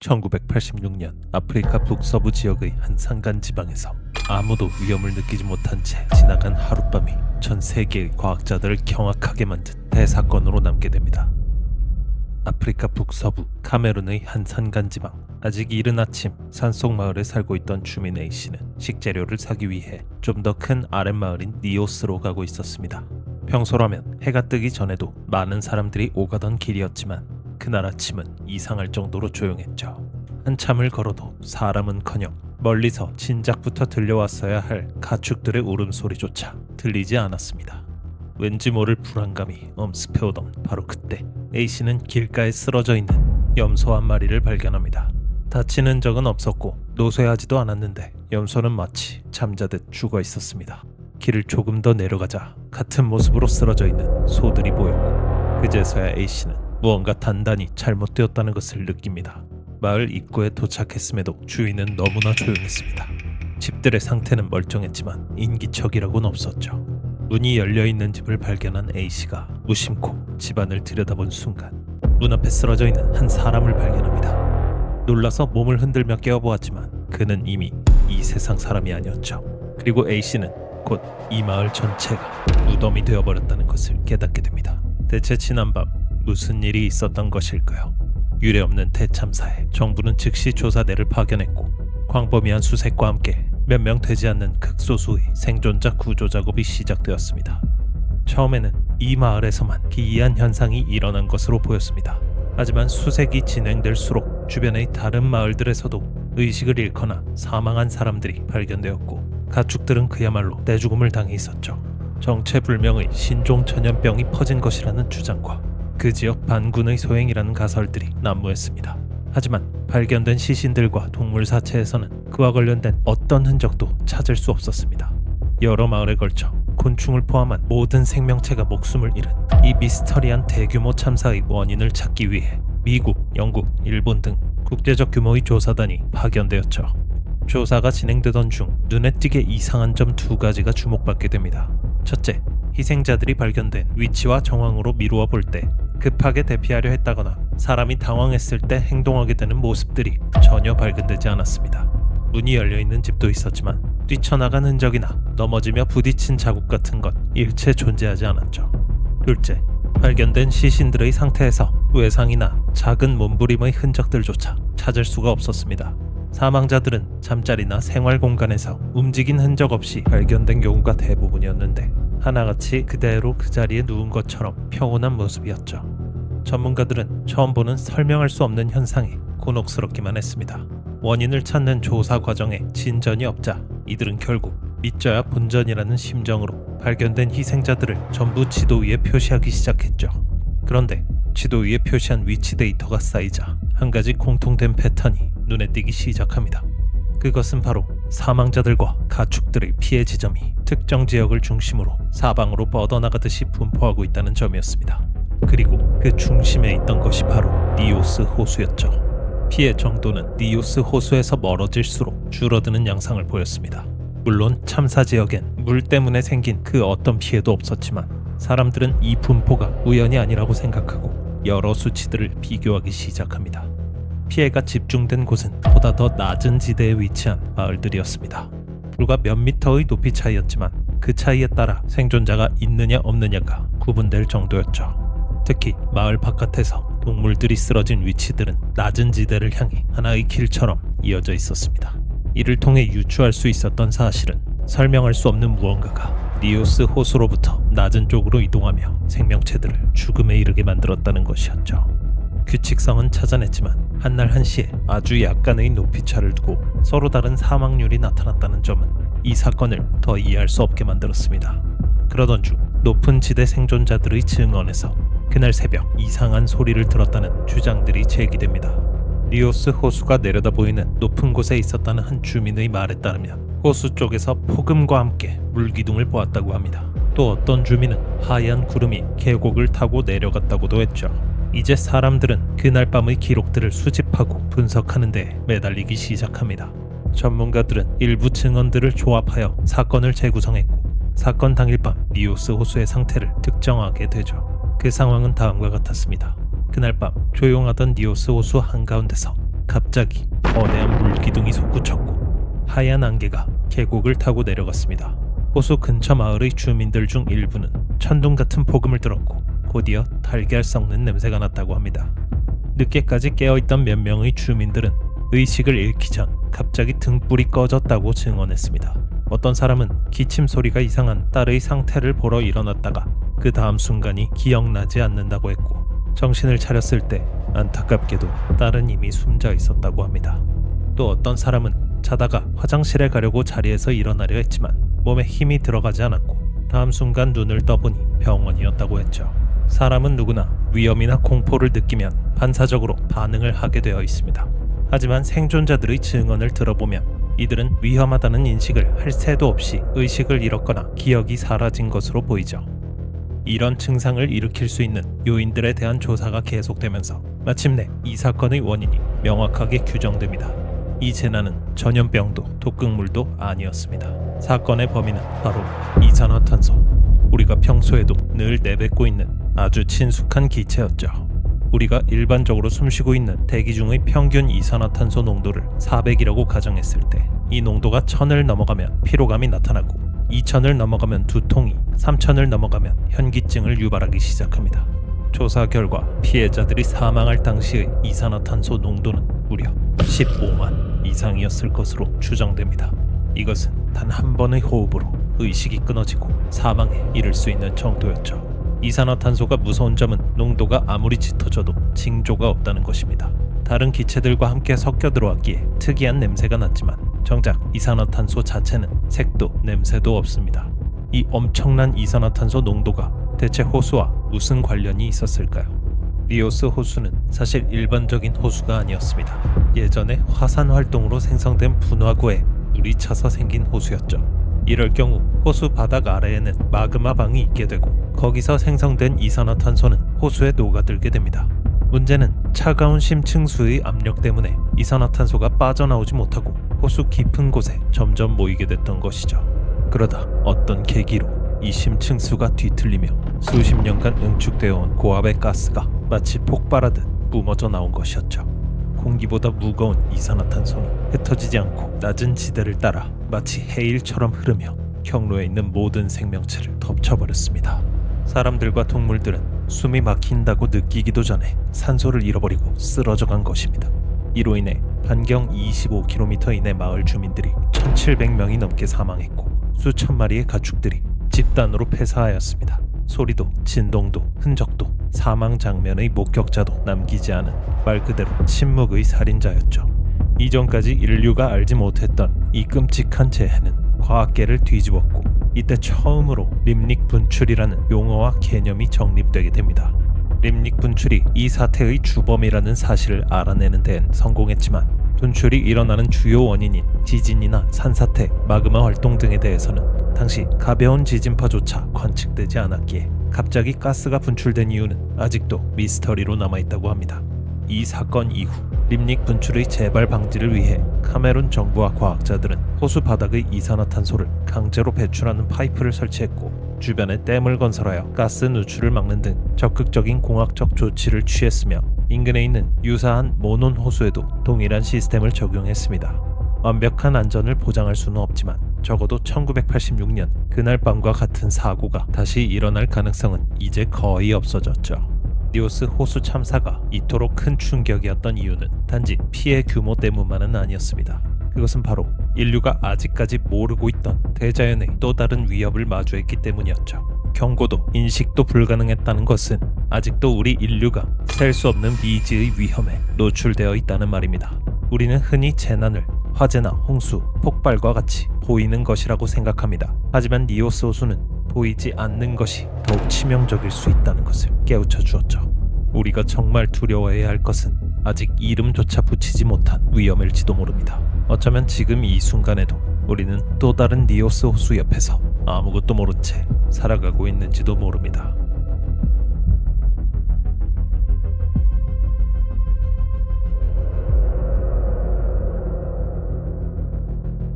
1986년 아프리카 북서부 지역의 한 산간 지방에서 아무도 위험을 느끼지 못한 채 지나간 하룻밤이 전 세계의 과학자들을 경악하게 만든 대사건으로 남게 됩니다. 아프리카 북서부 카메룬의 한 산간 지방. 아직 이른 아침 산속 마을에 살고 있던 주민 A씨는 식재료를 사기 위해 좀 더 큰 아랫마을인 니오스로 가고 있었습니다. 평소라면 해가 뜨기 전에도 많은 사람들이 오가던 길이었지만 그날 아침은 이상할 정도로 조용했죠. 한참을 걸어도 사람은커녕 멀리서 진작부터 들려왔어야 할 가축들의 울음소리조차 들리지 않았습니다. 왠지 모를 불안감이 엄습해오던 바로 그때 A씨는 길가에 쓰러져 있는 염소 한 마리를 발견합니다. 다친 흔적은 없었고 노쇠하지도 않았는데 염소는 마치 잠자듯 죽어 있었습니다. 길을 조금 더 내려가자 같은 모습으로 쓰러져 있는 소들이 보였고 그제서야 A씨는 무언가 단단히 잘못되었다는 것을 느낍니다. 마을 입구에 도착했음에도 주위는 너무나 조용했습니다. 집들의 상태는 멀쩡했지만 인기척이라고는 없었죠. 문이 열려있는 집을 발견한 A씨가 무심코 집안을 들여다본 순간 문 앞에 쓰러져 있는 한 사람을 발견합니다. 놀라서 몸을 흔들며 깨어보았지만 그는 이미 이 세상 사람이 아니었죠. 그리고 A씨는 곧 이 마을 전체가 무덤이 되어버렸다는 것을 깨닫게 됩니다. 대체 지난밤 무슨 일이 있었던 것일까요? 유례없는 대참사에 정부는 즉시 조사대를 파견했고 광범위한 수색과 함께 몇 명 되지 않는 극소수의 생존자 구조 작업이 시작되었습니다. 처음에는 이 마을에서만 기이한 현상이 일어난 것으로 보였습니다. 하지만 수색이 진행될수록 주변의 다른 마을들에서도 의식을 잃거나 사망한 사람들이 발견되었고 가축들은 그야말로 떼죽음을 당해 있었죠. 정체불명의 신종 전염병이 퍼진 것이라는 주장과 그 지역 반군의 소행이라는 가설들이 난무했습니다. 하지만 발견된 시신들과 동물 사체에서는 그와 관련된 어떤 흔적도 찾을 수 없었습니다. 여러 마을에 걸쳐 곤충을 포함한 모든 생명체가 목숨을 잃은 이 미스터리한 대규모 참사의 원인을 찾기 위해 미국, 영국, 일본 등 국제적 규모의 조사단이 파견되었죠. 조사가 진행되던 중 눈에 띄게 이상한 점 두 가지가 주목받게 됩니다. 첫째, 희생자들이 발견된 위치와 정황으로 미루어 볼 때 급하게 대피하려 했다거나 사람이 당황했을 때 행동하게 되는 모습들이 전혀 발견되지 않았습니다. 문이 열려있는 집도 있었지만 뛰쳐나간 흔적이나 넘어지며 부딪힌 자국 같은 건 일체 존재하지 않았죠. 둘째, 발견된 시신들의 상태에서 외상이나 작은 몸부림의 흔적들조차 찾을 수가 없었습니다. 사망자들은 잠자리나 생활 공간에서 움직인 흔적 없이 발견된 경우가 대부분이었는데 하나같이 그대로 그 자리에 누운 것처럼 평온한 모습이었죠. 전문가들은 처음 보는 설명할 수 없는 현상에 곤혹스럽기만 했습니다. 원인을 찾는 조사 과정에 진전이 없자 이들은 결국 믿져야 본전이라는 심정으로 발견된 희생자들을 전부 지도 위에 표시하기 시작했죠. 그런데 지도 위에 표시한 위치 데이터가 쌓이자 한 가지 공통된 패턴이 눈에 띄기 시작합니다. 그것은 바로 사망자들과 가축들의 피해 지점이 특정 지역을 중심으로 사방으로 뻗어나가듯이 분포하고 있다는 점이었습니다. 그리고 그 중심에 있던 것이 바로 니오스 호수였죠. 피해 정도는 니오스 호수에서 멀어질수록 줄어드는 양상을 보였습니다. 물론 참사 지역엔 물 때문에 생긴 그 어떤 피해도 없었지만 사람들은 이 분포가 우연이 아니라고 생각하고 여러 수치들을 비교하기 시작합니다. 피해가 집중된 곳은 보다 더 낮은 지대에 위치한 마을들이었습니다. 불과 몇 미터의 높이 차이였지만 그 차이에 따라 생존자가 있느냐 없느냐가 구분될 정도였죠. 특히 마을 바깥에서 동물들이 쓰러진 위치들은 낮은 지대를 향해 하나의 길처럼 이어져 있었습니다. 이를 통해 유추할 수 있었던 사실은 설명할 수 없는 무언가가 니오스 호수로부터 낮은 쪽으로 이동하며 생명체들을 죽음에 이르게 만들었다는 것이었죠. 규칙성은 찾아냈지만 한날 한시에 아주 약간의 높이차를 두고 서로 다른 사망률이 나타났다는 점은 이 사건을 더 이해할 수 없게 만들었습니다. 그러던 중 높은 지대 생존자들의 증언에서 그날 새벽 이상한 소리를 들었다는 주장들이 제기됩니다. 니오스 호수가 내려다 보이는 높은 곳에 있었다는 한 주민의 말에 따르면 호수 쪽에서 폭음과 함께 물기둥을 보았다고 합니다. 또 어떤 주민은 하얀 구름이 계곡을 타고 내려갔다고도 했죠. 이제 사람들은 그날 밤의 기록들을 수집하고 분석하는 데 매달리기 시작합니다. 전문가들은 일부 증언들을 조합하여 사건을 재구성했고 사건 당일 밤 니오스 호수의 상태를 특정하게 되죠. 그 상황은 다음과 같았습니다. 그날 밤 조용하던 니오스 호수 한가운데서 갑자기 거대한 물기둥이 솟구쳤고 하얀 안개가 계곡을 타고 내려갔습니다. 호수 근처 마을의 주민들 중 일부는 천둥 같은 폭음을 들었고 곧이어 달걀 썩는 냄새가 났다고 합니다. 늦게까지 깨어있던 몇 명의 주민들은 의식을 잃기 전 갑자기 등불이 꺼졌다고 증언했습니다. 어떤 사람은 기침 소리가 이상한 딸의 상태를 보러 일어났다가 그 다음 순간이 기억나지 않는다고 했고, 정신을 차렸을 때 안타깝게도 딸은 이미 숨져 있었다고 합니다. 또 어떤 사람은 자다가 화장실에 가려고 자리에서 일어나려 했지만 몸에 힘이 들어가지 않았고 다음 순간 눈을 떠보니 병원이었다고 했죠. 사람은 누구나 위험이나 공포를 느끼면 반사적으로 반응을 하게 되어 있습니다. 하지만 생존자들의 증언을 들어보면 이들은 위험하다는 인식을 할 새도 없이 의식을 잃었거나 기억이 사라진 것으로 보이죠. 이런 증상을 일으킬 수 있는 요인들에 대한 조사가 계속되면서 마침내 이 사건의 원인이 명확하게 규정됩니다. 이 재난은 전염병도 독극물도 아니었습니다. 사건의 범인은 바로 이산화탄소, 우리가 평소에도 늘 내뱉고 있는 아주 친숙한 기체였죠. 우리가 일반적으로 숨쉬고 있는 대기 중의 평균 이산화탄소 농도를 400이라고 가정했을 때 이 농도가 1000을 넘어가면 피로감이 나타나고 2000을 넘어가면 두통이, 3000을 넘어가면 현기증을 유발하기 시작합니다. 조사 결과 피해자들이 사망할 당시의 이산화탄소 농도는 무려 15만 이상이었을 것으로 추정됩니다. 이것은 단 한 번의 호흡으로 의식이 끊어지고 사망에 이를 수 있는 정도였죠. 이산화탄소가 무서운 점은 농도가 아무리 짙어져도 징조가 없다는 것입니다. 다른 기체들과 함께 섞여 들어왔기에 특이한 냄새가 났지만 정작 이산화탄소 자체는 색도 냄새도 없습니다. 이 엄청난 이산화탄소 농도가 대체 호수와 무슨 관련이 있었을까요? 리오스 호수는 사실 일반적인 호수가 아니었습니다. 예전에 화산 활동으로 생성된 분화구에 물이 차서 생긴 호수였죠. 이럴 경우 호수 바닥 아래에는 마그마방이 있게 되고 거기서 생성된 이산화탄소는 호수에 녹아들게 됩니다. 문제는 차가운 심층수의 압력 때문에 이산화탄소가 빠져나오지 못하고 호수 깊은 곳에 점점 모이게 됐던 것이죠. 그러다 어떤 계기로 이 심층수가 뒤틀리며 수십 년간 응축되어 온 고압의 가스가 마치 폭발하듯 뿜어져 나온 것이었죠. 공기보다 무거운 이산화탄소는 흩어지지 않고 낮은 지대를 따라 마치 해일처럼 흐르며 경로에 있는 모든 생명체를 덮쳐버렸습니다. 사람들과 동물들은 숨이 막힌다고 느끼기도 전에 산소를 잃어버리고 쓰러져간 것입니다. 이로 인해 반경 25km 이내 마을 주민들이 1700명이 넘게 사망했고 수천 마리의 가축들이 집단으로 폐사하였습니다. 소리도 진동도 흔적도 사망 장면의 목격자도 남기지 않은 말 그대로 침묵의 살인자였죠. 이전까지 인류가 알지 못했던 이 끔찍한 재해는 과학계를 뒤집었고 이때 처음으로 림닉 분출이라는 용어와 개념이 정립되게 됩니다. 림닉 분출이 이 사태의 주범이라는 사실을 알아내는 데엔 성공했지만 분출이 일어나는 주요 원인인 지진이나 산사태, 마그마 활동 등에 대해서는 당시 가벼운 지진파조차 관측되지 않았기에 갑자기 가스가 분출된 이유는 아직도 미스터리로 남아있다고 합니다. 이 사건 이후 림닉 분출의 재발 방지를 위해 카메룬 정부와 과학자들은 호수 바닥의 이산화탄소를 강제로 배출하는 파이프를 설치했고 주변에 댐을 건설하여 가스 누출을 막는 등 적극적인 공학적 조치를 취했으며 인근에 있는 유사한 모논 호수에도 동일한 시스템을 적용했습니다. 완벽한 안전을 보장할 수는 없지만 적어도 1986년 그날 밤과 같은 사고가 다시 일어날 가능성은 이제 거의 없어졌죠. 리오스 호수 참사가 이토록 큰 충격이었던 이유는 단지 피해 규모 때문만은 아니었습니다. 그것은 바로 인류가 아직까지 모르고 있던 대자연의 또 다른 위협을 마주했기 때문이었죠. 경고도 인식도 불가능했다는 것은 아직도 우리 인류가 셀 수 없는 미지의 위험에 노출되어 있다는 말입니다. 우리는 흔히 재난을 화재나 홍수, 폭발과 같이 보이는 것이라고 생각합니다. 하지만 리오스 호수는 보이지 않는 것이 더욱 치명적일 수 있다는 것을 깨우쳐 주었죠. 우리가 정말 두려워해야 할 것은 아직 이름조차 붙이지 못한 위험일지도 모릅니다. 어쩌면 지금 이 순간에도 우리는 또 다른 리오스 호수 옆에서 아무것도 모른 채 살아가고 있는지도 모릅니다.